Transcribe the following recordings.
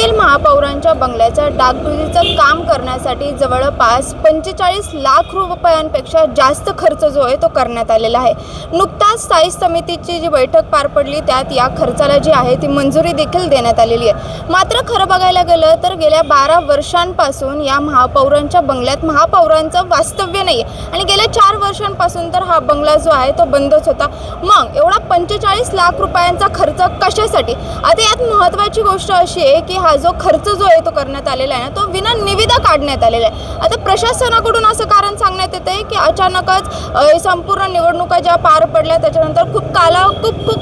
पुण्यातील महापौरांच्या बंगल्याच्या डागडुजीचं काम करण्यासाठी जवळपास 45 लाख रुपयांपेक्षा जास्त खर्च जो आहे तो करण्यात आलेला आहे। नुकताच स्थायी समितीची जी बैठक पार पडली त्यात या खर्चाला जी आहे ती मंजुरी देखील देण्यात आलेली आहे। मात्र खरं बघायला गेलं तर गेल्या 12 वर्षांपासून या महापौरांच्या बंगल्यात महापौरांचं वास्तव्य नाही आणि गेल्या 4 वर्षांपासून तर हा बंगला जो आहे तो बंदच होता। मग एवढा 45 लाख रुपयांचा खर्च कशासाठी? आता यात महत्त्वाची गोष्ट अशी आहे की हा जो खर्च जो आहे तो करण्यात आलेला आहे ना तो विना निविदा काढण्यात आलेला आहे। आता प्रशासनाकडून असं कारण सांगण्यात येतं आहे की अचानकच संपूर्ण निवडणुका ज्या पार पडल्या त्याच्यानंतर खूप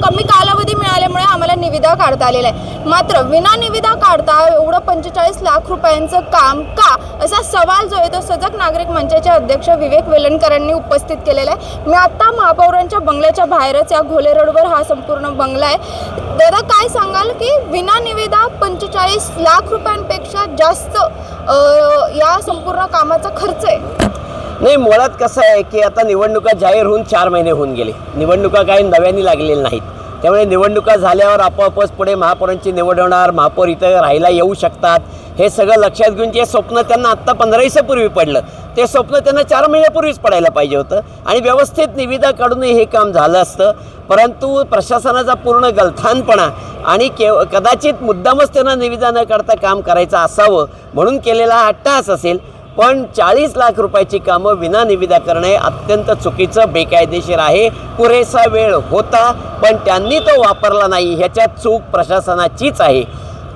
कमी कालावधी मिळाल्यामुळे आम्हाला निविदा काढता आलेला आहे। मात्र विना निविदा काढता एवढं 45 लाख रुपयांचं काम का, असा सवाल जो आहे तो सजग नागरिक मंचाचे अध्यक्ष विवेक वेलणकरांनी उपस्थित केलेला आहे। मी आता महापौरांच्या बंगल्याच्या बाहेरच या घोले रोडवर हा संपूर्ण बंगला आहे। दादा, काय सांगाल की विना निविदा 45 लाख रुपयांपेक्षा जास्त या संपूर्ण कामाचा खर्च आहे? नाही, मुळात कसं आहे की आता निवडणुका जाहीर होऊन 4 महिने होऊन गेले। निवडणुका काही नव्याने लागलेल्या नाहीत, त्यामुळे निवडणुका झाल्यावर आपोआपच पुढे महापौरांची निवड होणार, महापौर इथं राहायला येऊ शकतात, हे सगळं लक्षात घेऊन जे स्वप्न त्यांना आत्ता 15 दिवसापूर्वी पडलं ते स्वप्न त्यांना 4 महिन्यापूर्वीच पडायला पाहिजे होतं आणि व्यवस्थित निविदा काढूनही हे काम झालं असतं। परंतु प्रशासनाचा पूर्ण गलथानपणा आणि कदाचित मुद्दामच त्यांना निविदा न काढता काम करायचं असावं म्हणून केलेला हा अट्टहास असेल। पण 40 लाख रुपयाची कामं विना निविदा करणे अत्यंत चुकीचं, बेकायदेशीर आहे। पुरेसा वेळ होता पण त्यांनी तो वापरला नाही, ह्याच्यात चूक प्रशासनाचीच आहे।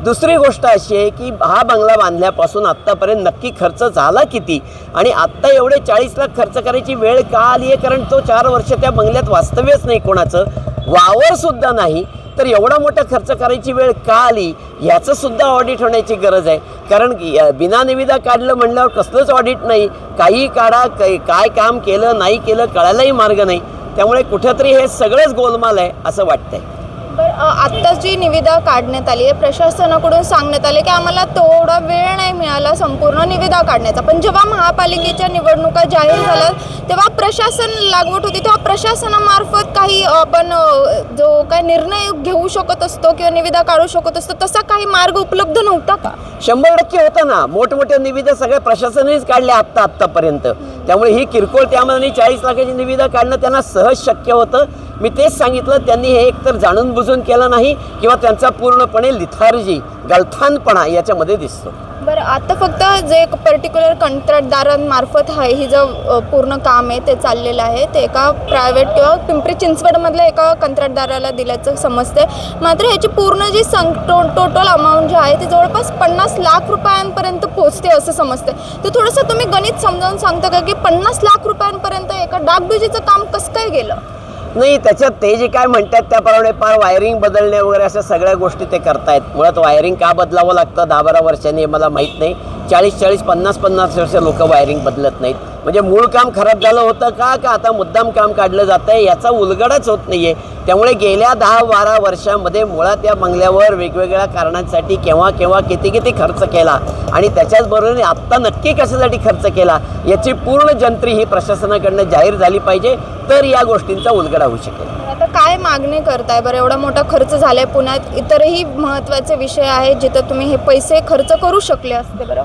दुसरी गोष्ट अशी आहे की हा बंगला बांधल्यापासून आत्तापर्यंत नक्की खर्च झाला किती आणि आत्ता एवढे 40 लाख खर्च करायची वेळ का आली आहे? कारण तो 4 वर्ष त्या बंगल्यात वास्तव्यच नाही, कोणाचं वावरसुद्धा नाही, तर एवढा मोठा खर्च करायची वेळ का आली ह्याचं सुद्धा ऑडिट होण्याची गरज आहे। कारण बिना निविदा काढलं म्हणल्यावर कसलंच ऑडिट नाही, काही काढा, काय काम केलं नाही केलं कळायलाही मार्ग नाही, त्यामुळे कुठेतरी हे सगळंच गोलमाल आहे असं वाटतंय। बरं, आत्ता जी निविदा काढण्यात आली आहे प्रशासनाकडून सांगण्यात आले की आम्हाला तेवढा वेळ नाही मिळाला संपूर्ण निविदा काढण्याचा, पण जेव्हा महापालिकेच्या निवडणुका जाहीर झाल्या तेव्हा प्रशासन लागवट होती, तेव्हा प्रशासनामार्फत काही आपण जो काय निर्णय घेऊ शकत असतो किंवा निविदा काढू शकत असतो तसा काही मार्ग उपलब्ध नव्हता का? 100% होता ना। मोठमोठ्या निविदा सगळ्या प्रशासनानेच काढल्या आत्तापर्यंत, त्यामुळे ही किरकोळ त्यामध्ये 40 लाखाची निविदा काढणं त्यांना सहज शक्य होतं। मी तेच सांगितलं, त्यांनी हे एकतर जाणून बुजून केलं नाही किंवा त्यांचा पूर्णपणे लिथार्जी, गलथानपणा याच्यामध्ये दिसतो। बरं, आता फक्त जे एक पर्टिक्युलर कंत्राटदारांमार्फत आहे ही जो पूर्ण काम आहे ते चाललेलं आहे ते एका प्रायव्हेट किंवा पिंपरी चिंचवडमधल्या एका कंत्राटदाराला दिल्याचं समजते। मात्र ह्याची पूर्ण जी टोटल अमाऊंट जी आहे ती जवळपास 50 लाख रुपयांपर्यंत पोहोचते असं समजते। तर थोडंसं तुम्ही गणित समजावून सांगता का की 50 लाख रुपयांपर्यंत एका डागडुजीचं काम कसं काय गेलं? नाही, त्याच्यात ते जे काय म्हणतात त्याप्रमाणे फार वायरिंग बदलणे वगैरे अशा सगळ्या गोष्टी ते करतायत। मुळात वायरिंग का बदलावं लागतं 10-12 वर्षांनी मला माहीत नाही। 40-40, 50-50 वर्ष लोक वायरिंग बदलत नाहीत, म्हणजे मूळ काम खराब झालं होतं का आता मुद्दाम काम काढलं जातं आहे याचा उलगडच होत नाही आहे। त्यामुळे गेल्या 10-12 वर्षांमध्ये मुळात या बंगल्यावर वेगवेगळ्या कारणांसाठी केव्हा किती खर्च केला आणि त्याच्याचबरोबर आत्ता नक्की कशासाठी खर्च केला याची पूर्ण जंत्री ही प्रशासनाकडनं जाहीर झाली पाहिजे, तर या गोष्टींचा उलगडा होऊ शकेल। आता काय मागणी करताय बरं? एवढा मोठा खर्च झालाय, पुण्यात इतरही महत्त्वाचे विषय आहेत जिथं तुम्ही हे पैसे खर्च करू शकले असते बरं?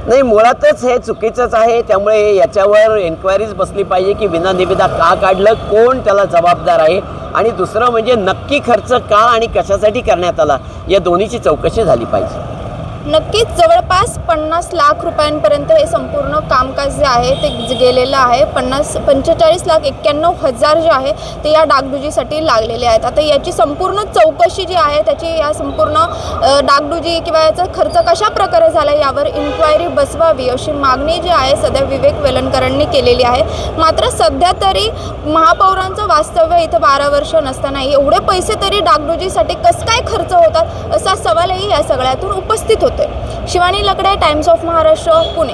नाही, मुळातच हे चुकीचंच आहे, त्यामुळे याच्यावर एन्क्वायरीज बसली पाहिजे की विना निविदा का काढलं, कोण त्याला जबाबदार आहे आणि दुसरं म्हणजे नक्की खर्च का आणि कशासाठी करण्यात आला या दोन्हीची चौकशी झाली पाहिजे। नक्कीच जवळपास 50 लाख रुपयांपर्यंत हे संपूर्ण कामकाज जे आहे ते गेलेलं आहे। 45,91,000 जे आहे ते या डागडुजीसाठी लागलेले आहेत। आता याची संपूर्ण चौकशी जी आहे त्याची या संपूर्ण डागडुजी किंवा याचा खर्च कशा प्रकारे झाला यावर इन्क्वायरी बसवावी अशी मागणी जी आहे सध्या विवेक वेलणकरांनी केलेली आहे। मात्र सध्या तरी महापौरांचं वास्तव्य इथं 12 वर्ष नसताना एवढे पैसे तरी डागडुजीसाठी कसं काय खर्च होतात असा सवालही या सगळ्यातून उपस्थित होतो। शिवानी लकडे, टाइम्स ऑफ महाराष्ट्र, पुणे।